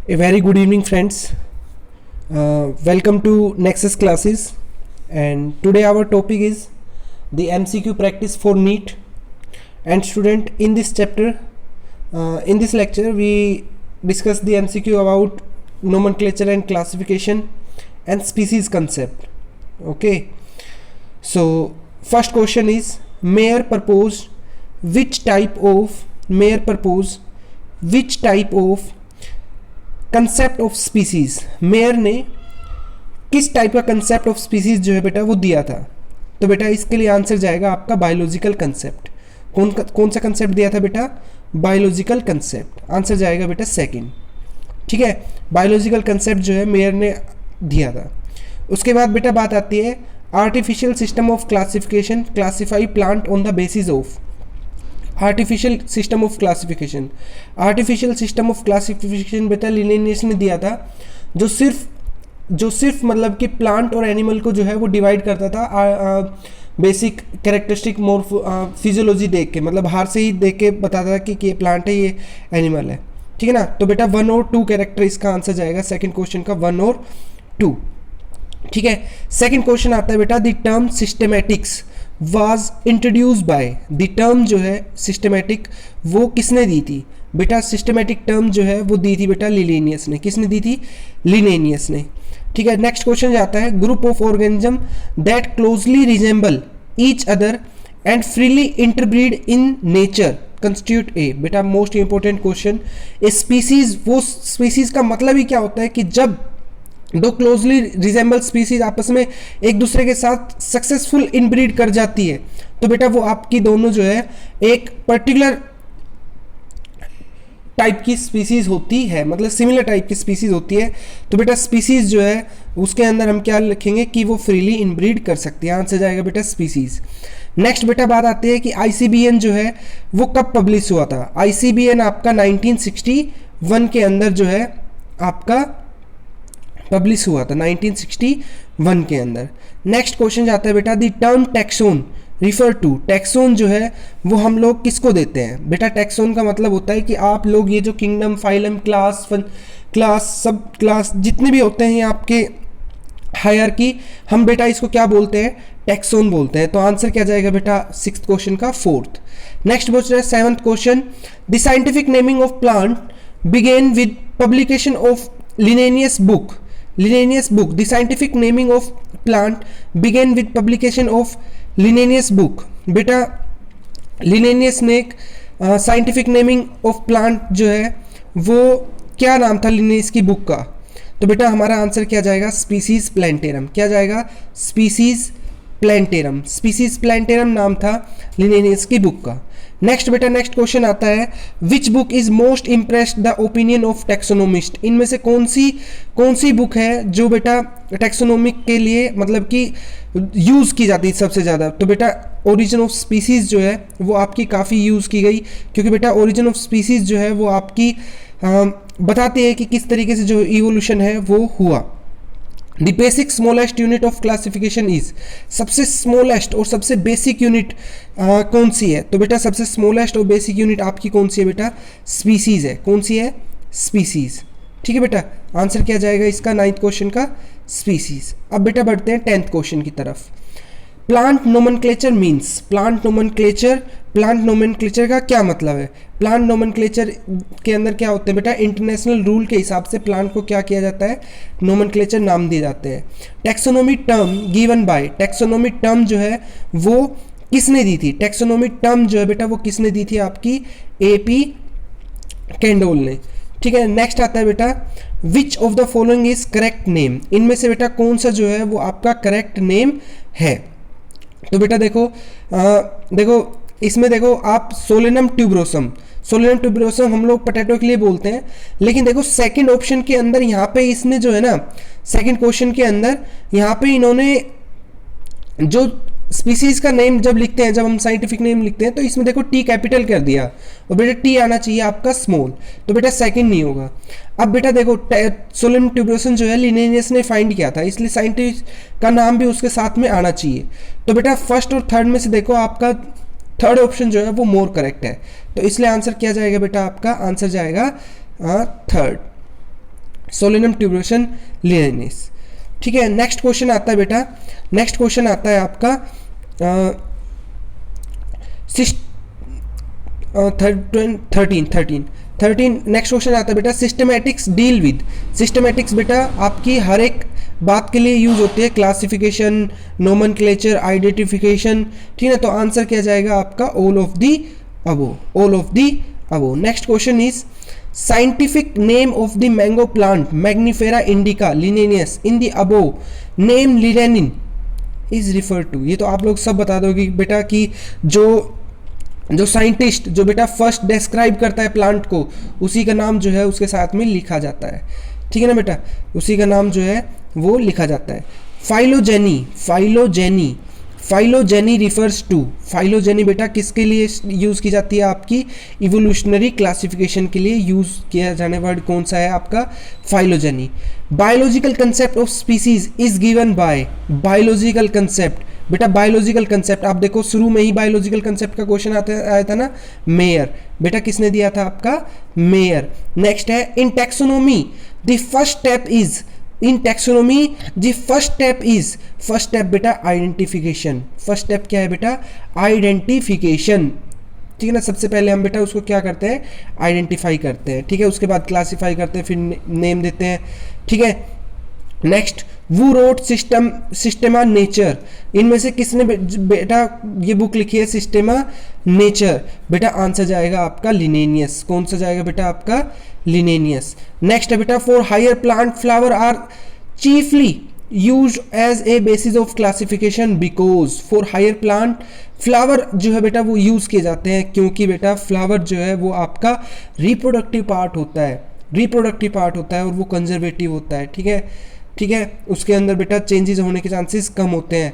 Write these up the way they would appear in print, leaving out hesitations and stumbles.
A very good evening, friends. Welcome to Nexus classes. And today our topic is the MCQ practice for NEET. And student, in this chapter, in this lecture, we discuss the MCQ about nomenclature and classification and species concept. Okay. So first question is Mayor proposed which type of concept of species. Mayor ने किस type का concept of species जो है बेटा वो दिया था। तो बेटा इसके लिए आंसर जाएगा आपका बायोलॉजिकल कंसेप्ट। कौन सा कंसेप्ट दिया था बेटा? Biological concept. आंसर जाएगा बेटा सेकंड। ठीक है, बायोलॉजिकल कंसेप्ट जो है मेयर ने दिया था। उसके बाद बेटा बात आती है artificial system of classification, classify plant on the basis of. Artificial system of classification बेटा लिनेनियस ने दिया था, जो सिर्फ मतलब कि प्लांट और एनिमल को जो है वो डिवाइड करता था बेसिक कैरेक्टरिस्टिक फिजियोलॉजी देख के, मतलब बाहर से ही देख के बताता था कि ये प्लांट है, ये एनिमल है। ठीक है ना। तो बेटा 1 और 2 कैरेक्टर इसका आंसर जाएगा सेकंड क्वेश्चन का, 1 और 2। ठीक है, सेकंड क्वेश्चन आता है बेटा the term systematics was introduce by. The term जो है सिस्टमैटिक वो किसने दी थी बेटा? सिस्टमैटिक टर्म जो है वो दी थी बेटा लिनेनियस ने। किसने दी थी? लिनेनियस ने। ठीक है, नेक्स्ट क्वेश्चन जाता है group of organism that closely resemble each other and freely interbreed in nature constitute a. बेटा most important question, a species, वो स्पीसीज का मतलब ही क्या होता है कि जब दो क्लोजली रिजेंबल स्पीसीज आपस में एक दूसरे के साथ सक्सेसफुल इनब्रीड कर जाती है, तो बेटा वो आपकी दोनों जो है एक पर्टिकुलर टाइप की स्पीसीज होती है, मतलब सिमिलर टाइप की स्पीसीज होती है। तो बेटा स्पीसीज जो है उसके अंदर हम क्या लिखेंगे कि वो फ्रीली इनब्रीड कर सकती है। आंसर जाएगा बेटा स्पीसीज। नेक्स्ट बेटा बात आती है कि आईसीबीएन जो है वो कब पब्लिश हुआ था। आईसीबीएन आपका 1961 के अंदर जो है आपका पब्लिश हुआ था, 1961 के अंदर। नेक्स्ट क्वेश्चन जाता है बेटा the term taxon refer to. Taxon जो है वो हम लोग किसको देते हैं बेटा? टैक्सोन का मतलब होता है कि आप लोग ये जो किंगडम, फाइलम, क्लास, सब क्लास जितने भी होते हैं आपके हायरार्की, हम बेटा इसको क्या बोलते हैं? टैक्सोन बोलते हैं। तो आंसर क्या जाएगा बेटा सिक्स्थ क्वेश्चन का, फोर्थ। नेक्स्ट क्वेश्चन है seventh question the scientific naming of plant begin with publication of Linnaeus book. The scientific naming of plant began with publication of Linnaeus book। बेटा लिनेनियस ने एक साइंटिफिक नेमिंग ऑफ प्लांट जो है वो क्या नाम था लिनेनियस की बुक का? तो बेटा हमारा आंसर क्या जाएगा? स्पीसीज प्लैंटेरम। क्या जाएगा? स्पीसीज प्लैंटेरम नाम था लिनेनियस की बुक का। नेक्स्ट बेटा नेक्स्ट क्वेश्चन आता है which book is most impressed the opinion of taxonomist. इनमें से कौन सी बुक है जो बेटा टैक्सोनोमिक के लिए मतलब कि यूज़ की जाती है सबसे ज़्यादा? तो बेटा ओरिजिन ऑफ स्पीसीज जो है वो आपकी काफ़ी यूज़ की गई, क्योंकि बेटा ओरिजिन ऑफ स्पीसीज जो है वो आपकी बताती है कि किस तरीके से जो इवोल्यूशन है वो हुआ। The basic smallest unit of classification is. सबसे स्मॉलेस्ट और सबसे बेसिक यूनिट कौन सी है? तो बेटा सबसे स्मॉलेस्ट और बेसिक यूनिट आपकी कौन सी है बेटा? स्पीसीज है। कौन सी है? स्पीसीज। ठीक है बेटा, आंसर क्या जाएगा इसका नाइन्थ क्वेश्चन का? स्पीसीज। अब बेटा बढ़ते हैं 10th क्वेश्चन की तरफ। Plant nomenclature means. Plant nomenclature का क्या मतलब है? प्लांट नोमेनक्लेचर के अंदर क्या होते हैं बेटा? इंटरनेशनल रूल के हिसाब से प्लांट को क्या किया जाता है? नोमेनक्लेचर नाम दिए जाते हैं। Taxonomy term given by. Taxonomy term जो है वो किसने दी थी? टैक्सोनॉमी टर्म जो है बेटा वो किसने दी थी? आपकी AP कैंडोल ने। ठीक है, नेक्स्ट आता है बेटा which of the following is correct name. इनमें से बेटा कौन सा जो है वो आपका करेक्ट नेम है? तो बेटा देखो इसमें देखो आप सोलेनम ट्यूबरोसम हम लोग पोटैटो के लिए बोलते हैं, लेकिन देखो सेकंड ऑप्शन के अंदर यहाँ पे इसने जो है ना सेकंड क्वेश्चन के अंदर यहाँ पे इन्होंने जो स्पीसीज का नेम जब लिखते हैं, जब हम साइंटिफिक नेम लिखते हैं तो इसमें देखो T कैपिटल कर दिया और बेटा T आना चाहिए आपका स्मॉल, तो बेटा सेकंड नहीं होगा। अब बेटा देखो सोलेनम ट्यूबरोसम जो है लिनेनियस ने फाइंड किया था, इसलिए साइंटिस्ट का नाम भी उसके साथ में आना चाहिए। तो बेटा फर्स्ट और थर्ड में से देखो आपका थर्ड ऑप्शन जो है वो मोर करेक्ट है, तो इसलिए आंसर क्या जाएगा बेटा? आपका आंसर जाएगा थर्ड। सोलेनम ट्यूबरोसन लिनेनिस। ठीक है, नेक्स्ट क्वेश्चन आता है बेटा, नेक्स्ट क्वेश्चन आता है आपका 13 नेक्स्ट क्वेश्चन आता है बेटा, सिस्टमैटिक्स डील विद। सिस्टमैटिक्स बेटा आपकी हर एक बात के लिए यूज होती है, क्लासिफिकेशन, नोमेनक्लेचर, आइडेंटिफिकेशन। ठीक है, तो आंसर क्या जाएगा आपका all of the above, all of the above. Next question is scientific name of the mango plant Mangifera indica Linnaeus in the above name Linnaeus is refer to. ये तो आप लोग सब बता दोगे बेटा कि जो साइंटिस्ट जो बेटा फर्स्ट डिस्क्राइब करता है प्लांट को, उसी का नाम जो है उसके साथ में लिखा जाता है। ठीक है ना बेटा, उसी का नाम जो है वो लिखा जाता है। Phylogeny, phylogeny, phylogeny refers to. Phylogeny बेटा किसके लिए यूज़ की जाती है? आपकी इवोल्यूशनरी क्लासिफिकेशन के लिए यूज़ किया जाने वर्ड कौन सा है आपका? Phylogeny. Biological concept of species is given by. Biological concept बेटा, बायोलॉजिकल कंसेप्ट आप देखो शुरू में ही बायोलॉजिकल कंसेप्ट का क्वेश्चन आया था ना, मेयर। बेटा किसने दिया था आपका? मेयर। नेक्स्ट है in taxonomy the first step is. In taxonomy the first step is. First step बेटा आइडेंटिफिकेशन। फर्स्ट स्टेप क्या है बेटा? आइडेंटिफिकेशन। ठीक है ना, सबसे पहले हम बेटा उसको क्या करते हैं? आइडेंटिफाई करते हैं। ठीक है, उसके बाद क्लासिफाई करते हैं, फिर नेम देते हैं। ठीक है, नेक्स्ट वू रोट सिस्टेमा नेचर। इनमें से किसने बेटा ये बुक लिखी है सिस्टेमा नेचर? बेटा आंसर जाएगा आपका लिनेनियस। कौन सा जाएगा बेटा आपका? लिनेनियस। नेक्स्ट है बेटा for higher plant flower are chiefly use as a basis of classification because. For higher plant flower जो है बेटा वो यूज किए जाते हैं क्योंकि बेटा फ्लावर जो है वो आपका रिप्रोडक्टिव पार्ट होता है, रिप्रोडक्टिव पार्ट होता है और वो कंजर्वेटिव होता है। ठीक है, ठीक है, उसके अंदर बेटा चेंजेस होने के चांसेस कम होते हैं।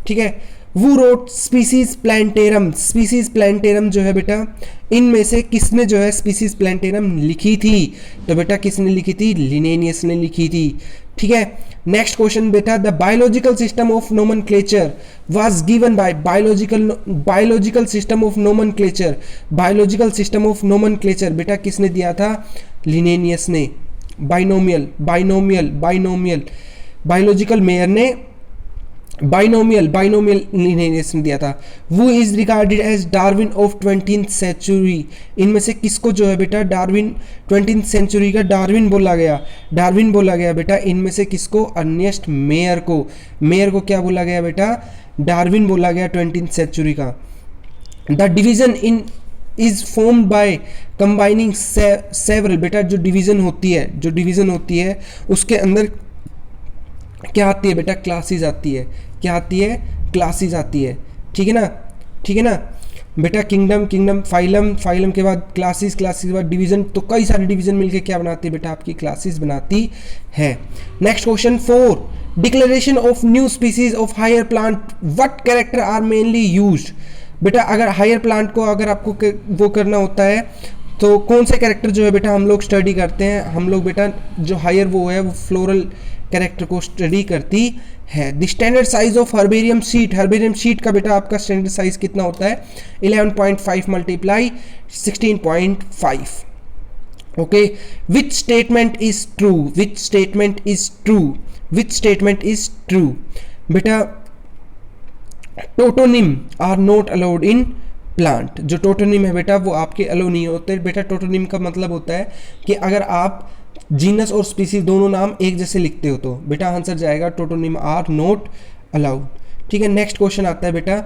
ठीक है, वो wrote Species Plantarum. Species Plantarum जो है बेटा इनमें से किसने जो है स्पीसीज प्लांटेरम लिखी थी? तो बेटा किसने लिखी थी? लिनेनियस ने लिखी थी। ठीक है, नेक्स्ट क्वेश्चन बेटा the biological system of nomenclature was given by. Biological system of nomenclature, biological system of nomenclature बेटा किसने दिया था? लिनेनियस ने। Binomial, binomial, binomial, biological Mayr ने बाइनोमियल, बाइनोमियल लिनेनियस ने दिया था। वो is regarded as Darwin of 20th century. इनमें से किसको जो है बेटा डार्विन 20th सेंचुरी का डार्विन बोला गया? डार्विन बोला गया बेटा इनमें से किसको? अर्नेस्ट मेयर को। मेयर को क्या बोला गया बेटा? डार्विन बोला गया 20th सेंचुरी का। The division in is formed by combining several. बेटा जो डिवीजन होती है, जो डिवीजन होती है उसके अंदर क्या आती है बेटा? क्लासेस आती है। क्या आती है? क्लासेस आती है। ठीक है ना, ठीक है ना बेटा। किंगडम, किंगडम, फाइलम, फाइलम के बाद क्लासेस, क्लासेस के बाद डिवीजन, तो कई सारे डिवीजन मिलके क्या बनाती है बेटा? आपकी क्लासेस बनाती है। Next question 4 declaration of new species of higher plant what character are mainly used. बेटा अगर हायर प्लांट को अगर आपको वो करना होता है तो कौन से कैरेक्टर जो है बेटा हम लोग स्टडी करते हैं? हम लोग बेटा जो हायर वो है वो फ्लोरल कैरेक्टर को स्टडी करती है। The standard size of herbarium sheet. Herbarium sheet का बेटा आपका स्टैंडर्ड साइज कितना होता है? 11.5 multiply 16.5। Okay, which statement is true? Which statement is true? Which statement is true? बेटा tautonym are not allowed in plant. जो टोटोनिम है बेटा वो आपके अलो नहीं होते। बेटा टोटोनिम का मतलब होता है कि अगर आप जीनस और स्पीसीज दोनों नाम एक जैसे लिखते हो तो बेटा आंसर जाएगा टोटोनिम आर नॉट अलाउड। ठीक है, नेक्स्ट क्वेश्चन आता है बेटा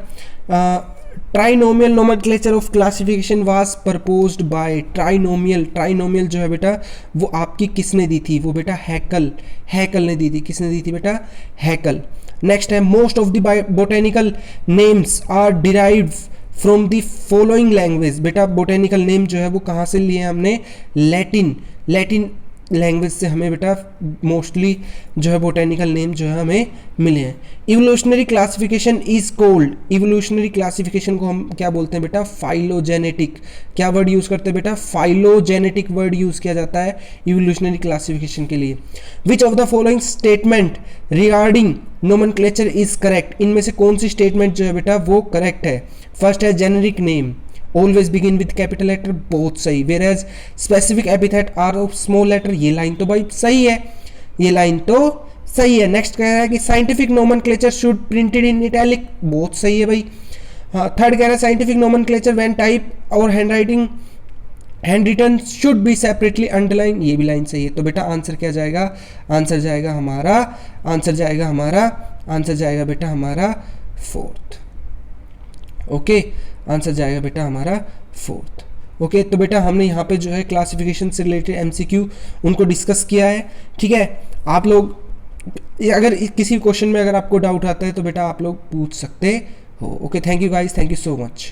trinomial nomenclature of classification was proposed by. Trinomial, trinomial जो है बेटा वो आपकी किसने दी थी? वो बेटा हैकल, हैकल ने दी थी। किसने दी थी बेटा? हैकल। नेक्स्ट है most of the botanical names are derived from the following language. बेटा बोटेनिकल नेम जो है वो कहाँ से लिए हमने? लैटिन, लैटिन लैंग्वेज से हमें बेटा मोस्टली जो है बोटेनिकल नेम जो है हमें मिले हैं। Evolutionary classification is called. Evolutionary classification को हम क्या बोलते हैं बेटा? फाइलोजेनेटिक। क्या वर्ड यूज करते हैं बेटा? फाइलोजेनेटिक वर्ड यूज किया जाता है इवोल्यूशनरी क्लासिफिकेशन के लिए। Which of the following statement regarding nomenclature is correct. इनमें से कौन सी स्टेटमेंट जो है बेटा वो करेक्ट है? फर्स्ट है generic name, always begin with capital letter, बहुत सही। Whereas specific epithet are of small letter, ये लाइन तो भाई सही है, ये लाइन तो सही है। नेक्स्ट कह रहा है कि scientific nomenclature should printed in italic, बहुत सही है भाई। हाँ, थर्ड कह रहा है साइंटिफिक नोमेनक्लेचर व्हेन टाइप और handwriting handwritten should be separately underline, ये भी लाइन सही है। तो बेटा आंसर क्या जाएगा, आंसर जाएगा हमारा, आंसर जाएगा हमारा, आंसर जाएगा बेटा हमारा फोर्थ। ओके, आंसर जाएगा बेटा हमारा फोर्थ। ओके, तो बेटा हमने यहाँ पे जो है क्लासिफिकेशन से रिलेटेड एमसीक्यू उनको डिस्कस किया है। ठीक है, आप लोग अगर किसी क्वेश्चन में अगर आपको डाउट आता है तो बेटा आप लोग पूछ सकते हो। Okay, thank you guys, thank you so much.